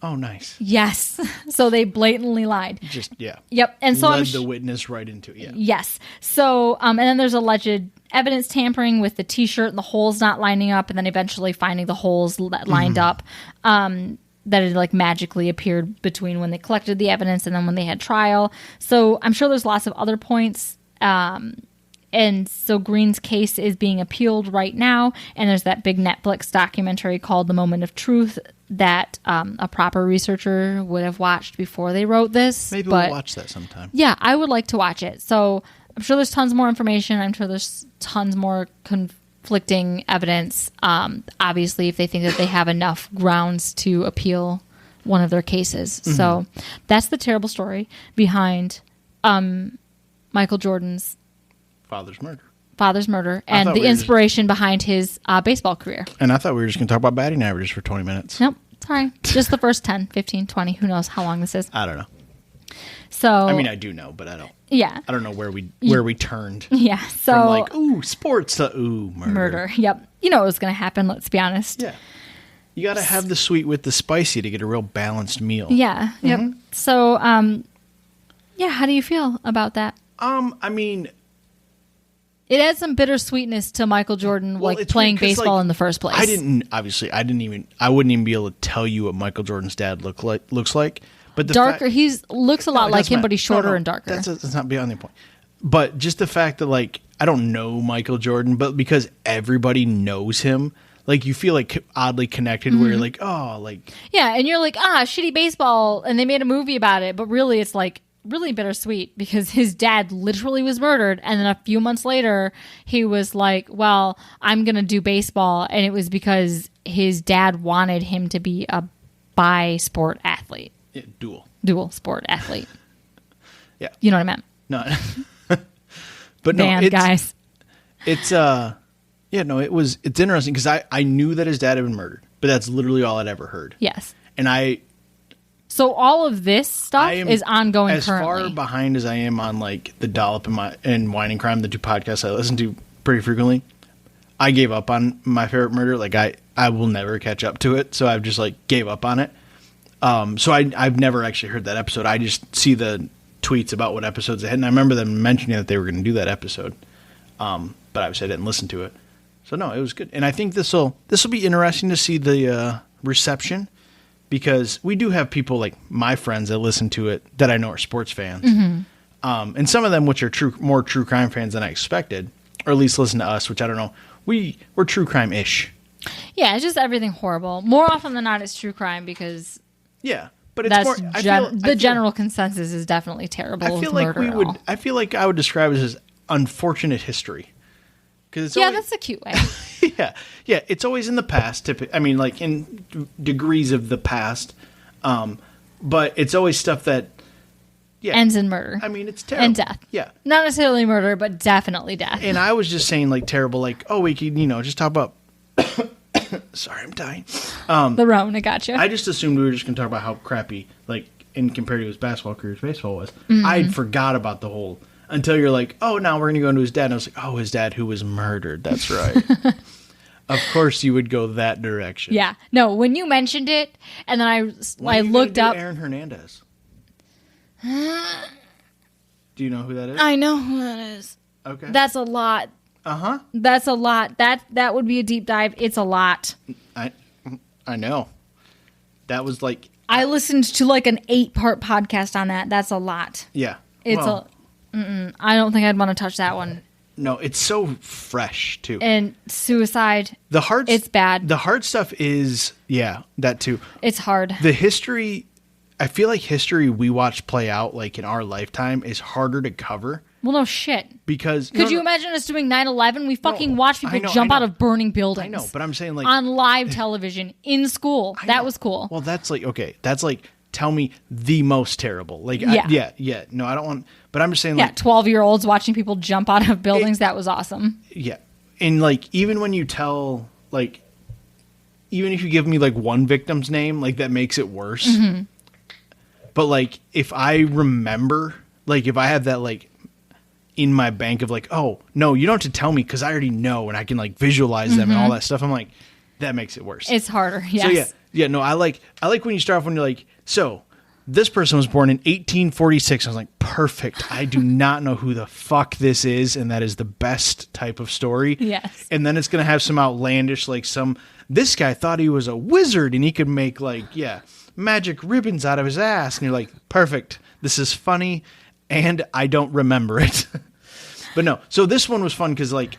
A: Oh, nice.
B: Yes. So they blatantly lied.
A: Just, yeah.
B: Yep. And so
A: led the witness right into it, yeah.
B: Yes. So, and then there's alleged evidence tampering with the T-shirt and the holes not lining up, and then eventually finding the holes that lined up. That it like magically appeared between when they collected the evidence and then when they had trial. So I'm sure there's lots of other points. And so Green's case is being appealed right now. And there's that big Netflix documentary called The Moment of Truth that a proper researcher would have watched before they wrote this.
A: Maybe we'll watch that sometime.
B: Yeah, I would like to watch it. So I'm sure there's tons more information. I'm sure there's tons more conflicting evidence. Obviously, if they think that they have enough grounds to appeal one of their cases. Mm-hmm. So that's the terrible story behind Michael Jordan's father's murder and the inspiration behind his baseball career.
A: And I thought we were just going to talk about batting averages for 20 minutes.
B: Nope. Sorry. Just the first 10, 15, 20. Who knows how long this is?
A: I don't know.
B: So
A: I mean, I do know, but I don't.
B: Yeah.
A: I don't know where we turned.
B: Yeah. So
A: from like, ooh, sports to ooh, murder.
B: Yep. You know what was going to happen, let's be honest.
A: Yeah. You got to have the sweet with the spicy to get a real balanced meal.
B: Yeah. Mm-hmm. Yep. So yeah, how do you feel about that?
A: I mean,
B: it adds some bittersweetness to Michael Jordan playing baseball in the first place.
A: I wouldn't even be able to tell you what Michael Jordan's dad looks like. But
B: darker, he looks a lot like him, but he's shorter and darker.
A: That's not beyond the point. But just the fact that like I don't know Michael Jordan, but because everybody knows him, like you feel like oddly connected. Mm-hmm. Where you're like, oh, like
B: yeah, and you're like, shitty baseball, and they made a movie about it, but really it's like really bittersweet because his dad literally was murdered, and then a few months later he was like, well, I'm gonna do baseball, and it was because his dad wanted him to be a bi-sport athlete.
A: Yeah,
B: dual sport athlete.
A: Yeah,
B: you know what I meant.
A: No, but
B: Man,
A: no,
B: guys,
A: it's it's interesting because I knew that his dad had been murdered, but that's literally all I'd ever heard.
B: Yes,
A: and
B: so all of this stuff is ongoing
A: as
B: currently.
A: As far behind as I am on like the Dollop and Wine and Crime, the two podcasts I listen to pretty frequently, I gave up on My Favorite Murder. Like I will never catch up to it, so I've just like gave up on it. So I've never actually heard that episode. I just see the tweets about what episodes they had, and I remember them mentioning that they were going to do that episode. But obviously I didn't listen to it. So no, it was good. And I think this will be interesting to see the reception, because we do have people like my friends that listen to it that I know are sports fans. Mm-hmm. And some of them which are more true crime fans than I expected, or at least listen to us, which I don't know. We're true crime-ish. Yeah,
B: it's just everything horrible. More often than not, it's true crime because
A: yeah, but it's more.
B: The general consensus is definitely terrible.
A: I feel like I would describe it as unfortunate history.
B: That's a cute way.
A: yeah. It's always in the past. I mean, like in degrees of the past, but it's always stuff that
B: ends in murder.
A: I mean, it's terrible
B: and death.
A: Yeah,
B: not necessarily murder, but definitely death.
A: And I was just saying like terrible, like we could just talk about. Sorry, I'm dying.
B: The Rona, gotcha.
A: I just assumed we were just going to talk about how crappy, like, in compared to his basketball career, his baseball was. Mm-hmm. I'd forgot about the whole, until you're like, oh, now we're going to go into his dad. And I was like, oh, his dad who was murdered. That's right. Of course you would go that direction.
B: Yeah. No, when you mentioned it, and then I looked up.
A: Aaron Hernandez. Do you know who that is?
B: I know who that is.
A: Okay.
B: That's a lot.
A: Uh-huh.
B: That's a lot. That would be a deep dive. It's a lot.
A: I know. That was like...
B: I listened to like an 8-part podcast on that. That's a lot.
A: Yeah.
B: I don't think I'd want to touch that one.
A: No, it's so fresh, too.
B: And suicide. It's bad.
A: The hard stuff is... Yeah, that too.
B: It's hard.
A: The history... I feel like history we watch play out like in our lifetime is harder to cover.
B: Well, no shit.
A: Because
B: could you imagine us doing 9/11? We fucking watched people jump out of burning buildings.
A: I know, but I'm saying like
B: on live television in school. That was cool.
A: Well, that's like okay. That's like tell me the most terrible. Like
B: yeah.
A: No, I don't want. But I'm just saying like
B: 12-year-olds watching people jump out of buildings. That was awesome.
A: Yeah, and like even when you tell like. Even if you give me like one victim's name, like that makes it worse. Mm-hmm. But like if I remember, like if I have that like in my bank of like, oh no, you don't have to tell me because I already know and I can like visualize them and all that stuff. I'm like, that makes it worse.
B: It's harder. Yes.
A: So yeah. No, I like when you start off when you're like, so this person was born in 1846. I was like, perfect. I do not know who the fuck this is, and that is the best type of story.
B: Yes.
A: And then it's gonna have some outlandish like some. This guy thought he was a wizard and he could make like, magic ribbons out of his ass. And you're like, perfect. This is funny. And I don't remember it. But no. So this one was fun because like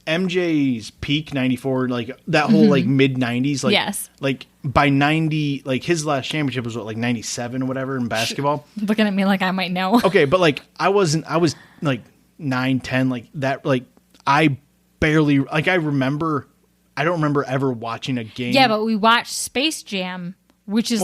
A: MJ's peak 94, like that whole like mid 90s. Like,
B: yes.
A: Like by 90, like his last championship was what, like 97 or whatever in basketball.
B: Looking at me like I might know.
A: Okay. But like I was like 9, 10, like that. Like I barely, like I don't remember ever watching a game.
B: Yeah, but we watched Space Jam, which is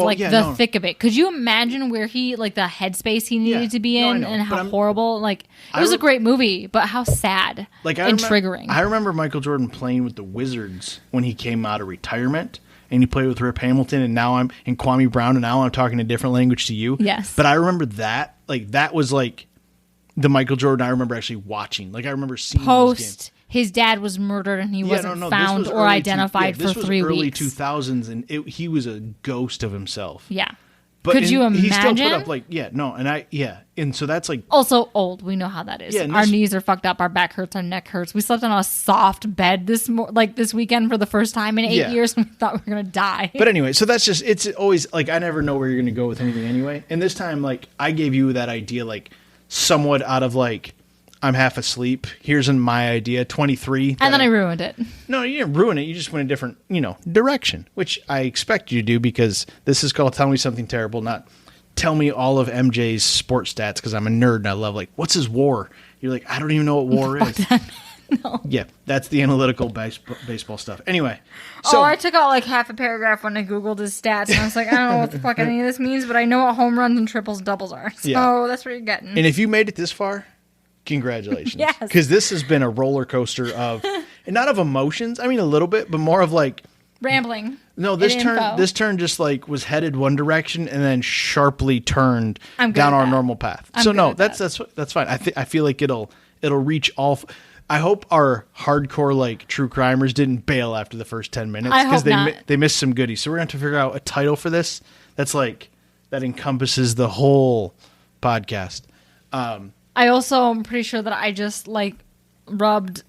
B: thick of it. Could you imagine where he, like the headspace he needed to be in and how horrible? Like, it was a great movie, but how sad and triggering.
A: I remember Michael Jordan playing with the Wizards when he came out of retirement and he played with Rip Hamilton and now I'm in Kwame Brown and now I'm talking a different language to you.
B: Yes.
A: But I remember that, like that was like the Michael Jordan I remember actually watching. Like I remember seeing those games.
B: His dad was murdered and he wasn't found or identified for 3 weeks. This was early
A: 2000s and he was a ghost of himself.
B: Yeah. But could you imagine?
A: He still put up like, and so that's like.
B: Also old. We know how that is. Yeah, our knees are fucked up. Our back hurts. Our neck hurts. We slept on a soft bed this weekend for the first time in 8 years and we thought we were going to die.
A: But anyway, so that's just, it's always like, I never know where you're going to go with anything anyway. And this time, like, I gave you that idea, like, somewhat out of like, I'm half asleep. Here's my idea, 23.
B: And then I ruined it.
A: No, you didn't ruin it. You just went a different, direction, which I expect you to do because this is called Tell Me Something Terrible, not tell me all of MJ's sports stats because I'm a nerd and I love, like, what's his war? You're like, I don't even know what war is.
B: No.
A: Yeah, that's the analytical baseball stuff. Anyway. So,
B: I took out like half a paragraph when I Googled his stats and I was like, I don't know what the fuck any of this means, but I know what home runs and triples and doubles are. So that's what you're getting.
A: And if you made it this far, congratulations.
B: Yes.
A: Because this has been a roller coaster of, and not of emotions, I mean a little bit, but more of like.
B: Rambling.
A: No, this turn just like was headed one direction and then sharply turned down our normal path. So no, that's fine. I feel like it'll reach all. I hope our hardcore like true crimers didn't bail after the first 10 minutes because they missed some goodies. So we're going to have to figure out a title for this that's like that encompasses the whole podcast.
B: I also am pretty sure that I just like rubbed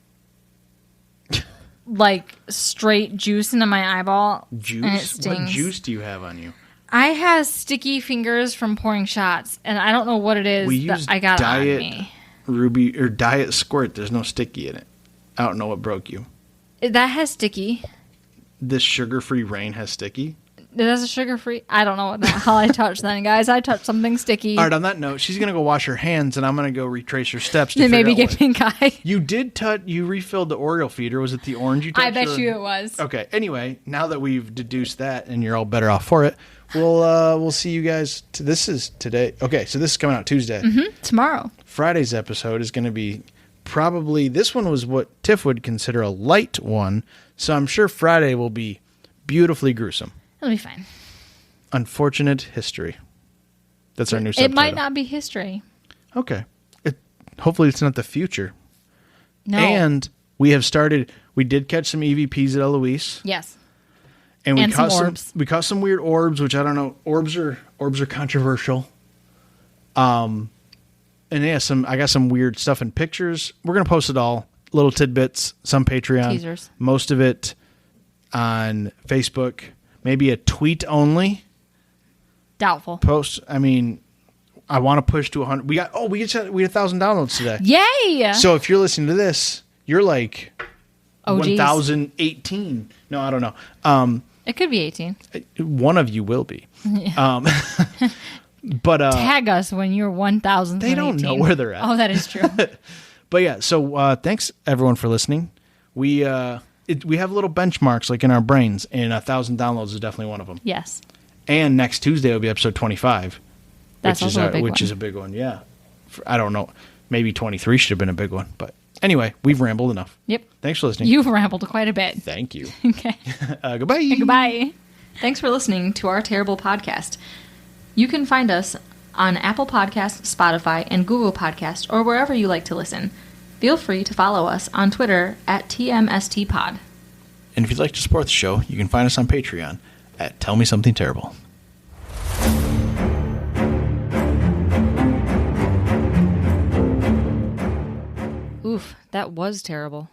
B: like straight juice into my eyeball.
A: Juice?
B: And it stings.
A: What juice do you have on you?
B: I have sticky fingers from pouring shots, and I don't know what it is that I got on me.
A: Ruby or Diet Squirt. There's no sticky in it. I don't know what broke you.
B: That has sticky.
A: This sugar-free rain has sticky.
B: It has a sugar-free. I don't know what the hell I touched then, guys. I touched something sticky.
A: All right. On that note, she's gonna go wash her hands, and I'm gonna go retrace her steps.
B: They maybe get pink eye.
A: You did touch. You refilled the Oreo feeder. Was it the orange you touched?
B: I bet you it was.
A: Okay. Anyway, now that we've deduced that, and you're all better off for it, we'll see you guys. This is today. Okay, so this is coming out Tuesday.
B: Mm-hmm. Tomorrow.
A: Friday's episode is going to be probably, this one was what Tiff would consider a light one, so I'm sure Friday will be beautifully gruesome.
B: It'll be fine.
A: Unfortunate history. That's our new subtitle.
B: It might not be history.
A: Okay. Hopefully it's not the future.
B: No.
A: And we did catch some EVPs at Eloise.
B: Yes.
A: And we caught
B: some orbs.
A: We caught some weird orbs, which I don't know. Orbs are controversial. And yeah, I got some weird stuff in pictures. We're gonna post it all, little tidbits, some Patreon,
B: teasers, most
A: of it on Facebook. Maybe a tweet only.
B: Doubtful.
A: Post. I mean, I want to push to 100. We had 1,000 downloads today.
B: Yay!
A: So if you're listening to this, you're like
B: OGs.
A: 1,018. No, I don't know.
B: It could be 18.
A: One of you will be.
B: Yeah.
A: But
B: Tag us when you're 1,000.
A: they don't know where they're at.
B: Oh, that is true.
A: But yeah, so thanks everyone for listening. We have little benchmarks like in our brains, and 1,000 downloads is definitely one of them.
B: Yes.
A: And next Tuesday will be episode 25.
B: That's also a big one.
A: Which is a big one, yeah. I don't know. Maybe 23 should have been a big one. But anyway, we've rambled enough.
B: Yep.
A: Thanks for listening.
B: You've rambled quite a bit.
A: Thank you.
B: Okay.
A: Goodbye.
B: Goodbye. Thanks for listening to our terrible podcast. You can find us on Apple Podcasts, Spotify, and Google Podcasts, or wherever you like to listen. Feel free to follow us on Twitter at TMSTPod.
A: And if you'd like to support the show, you can find us on Patreon at Tell Me Something Terrible.
B: Oof, that was terrible.